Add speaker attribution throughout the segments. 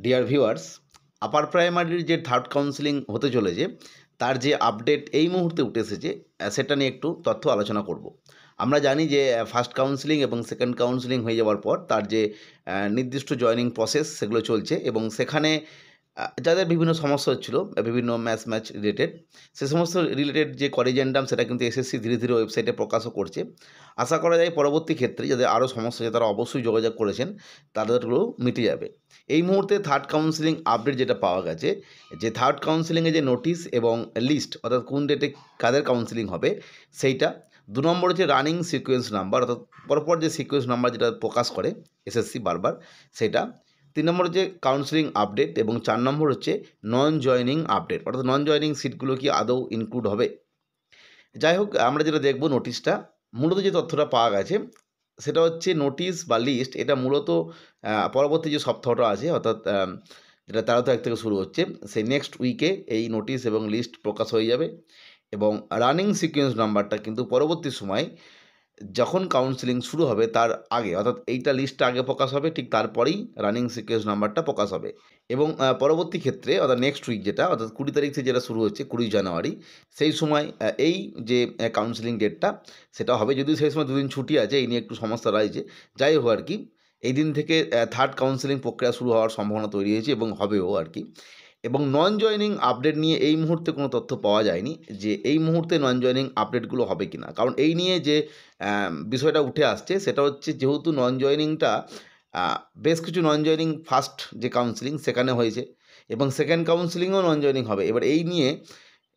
Speaker 1: Dear viewers, আপার প্রাইমারির যে third counselling হতে চলেছে তার যে আপডেট এই মুহূর্তে উঠে এসেছে সেটা নিয়ে একটু তথ্য আলোচনা করব। আমরা জানি যে ফার্স্ট কাউন্সেলিং এবং সেকেন্ড কাউন্সেলিং হয়ে যাওয়ার পর তার যে নির্দিষ্ট জয়েনিং প্রসেস সেগুলো চলছে এবং সেখানে যাদের বিভিন্ন সমস্যা হচ্ছিল বিভিন্ন ম্যাচ রিলেটেড সে সমস্ত রিলেটেড যে করিজেন্ডাম সেটা কিন্তু এসএসসি ধীরে ধীরে ওয়েবসাইটে প্রকাশও করছে। আশা করা যায় পরবর্তী ক্ষেত্রে যাদের আরও সমস্যা আছে তারা অবশ্যই যোগাযোগ করেছেন, তাদেরগুলো মিটে যাবে। এই মুহূর্তে থার্ড কাউন্সেলিং আপডেট যেটা পাওয়া গেছে, যে থার্ড কাউন্সেলিংয়ে যে নোটিশ এবং লিস্ট অর্থাৎ কোন ডেটে কাদের কাউন্সেলিং হবে সেইটা, 2 নম্বর হচ্ছে রানিং সিকোয়েন্স নাম্বার অর্থাৎ পরপর যে সিকোয়েন্স নাম্বার যেটা প্রকাশ করে এসএসসি বারবার সেটা, 3 নম্বর হচ্ছে কাউন্সেলিং আপডেট এবং 4 নম্বর হচ্ছে নন জয়েনিং আপডেট অর্থাৎ নন জয়েনিং সিটগুলো কি আদৌ ইনক্লুড হবে। যাই হোক, আমরা যেটা দেখব নোটিশটা, মূলত যে তথ্যটা পাওয়া গেছে সেটা হচ্ছে নোটিশ বা লিস্ট এটা মূলত পরবর্তী যে সপ্তাহটা আছে অর্থাৎ যেটা 13 তারিখ থেকে শুরু হচ্ছে সেই নেক্সট উইকে এই নোটিশ এবং লিস্ট প্রকাশ হয়ে যাবে এবং রানিং সিকোয়েন্স নাম্বারটা কিন্তু পরবর্তী সময় যখন কাউন্সেলিং শুরু হবে তার আগে অর্থাৎ এইটা লিস্টটা আগে প্রকাশ হবে, ঠিক তারপরেই রানিং সিকোয়েন্স নাম্বারটা প্রকাশ হবে এবং পরবর্তী ক্ষেত্রে অর্থাৎ নেক্সট উইক যেটা অর্থাৎ 20 তারিখ থেকে যেটা শুরু হচ্ছে 20 জানুয়ারি, সেই সময় এই যে কাউন্সেলিং ডেটটা সেটা হবে, যদিও সেই সময় দুদিন ছুটি আছে, এই নিয়ে একটু সমস্যা রয়েছে। যাই হোক আর কি, এই দিন থেকে থার্ড কাউন্সেলিং প্রক্রিয়া শুরু হওয়ার সম্ভাবনা তৈরি হয়েছে এবং হবেও আর কি। এবং নন জয়েনিং আপডেট নিয়ে এই মুহূর্তে কোনো তথ্য পাওয়া যায়নি যে এই মুহূর্তে নন জয়েনিং আপডেটগুলো হবে কিনা, কারণ এই নিয়ে যে বিষয়টা উঠে আসছে সেটা হচ্ছে যেহেতু নন জয়েনিংটা বেশ কিছু নন জয়েনিং ফার্স্ট যে কাউন্সেলিং সেখানে হয়েছে এবং সেকেন্ড কাউন্সেলিংও নন জয়েনিং হবে, এবার এই নিয়ে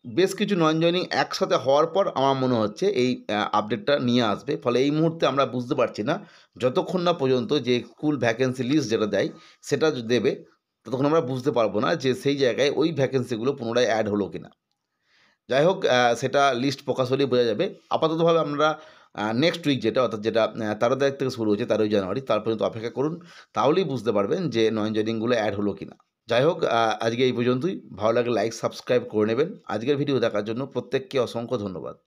Speaker 1: বেশ কিছু নন জয়েনিং একসাথে হওয়ার পর আমার মনে হচ্ছে এই আপডেটটা নিয়ে আসবে। ফলে এই মুহূর্তে আমরা বুঝতে পারছি না, যতক্ষণ না পর্যন্ত যে স্কুল ভ্যাকেন্সি লিস্ট যেটা দেয় সেটা দেবে ততক্ষণ আমরা বুঝতে পারবো না যে সেই জায়গায় ওই ভ্যাকেন্সিগুলো পুনরায় অ্যাড হলো কিনা। যাই হোক, সেটা লিস্ট প্রকাশ হলেই বোঝা যাবে। আপাততভাবে আমরা নেক্সট উইক যেটা অর্থাৎ যেটা 13 তারিখ থেকে শুরু হচ্ছে 13 জানুয়ারি, তার পর্যন্ত অপেক্ষা করুন। তাহলেই বুঝতে পারবেন যে নন জয়েনিংগুলো অ্যাড হলো কিনা। যাই হোক, আজকে এই পর্যন্তই। ভালো লাগলে লাইক সাবস্ক্রাইব করে নেবেন। আজকের ভিডিও দেখার জন্য প্রত্যেককে অসংখ্য ধন্যবাদ।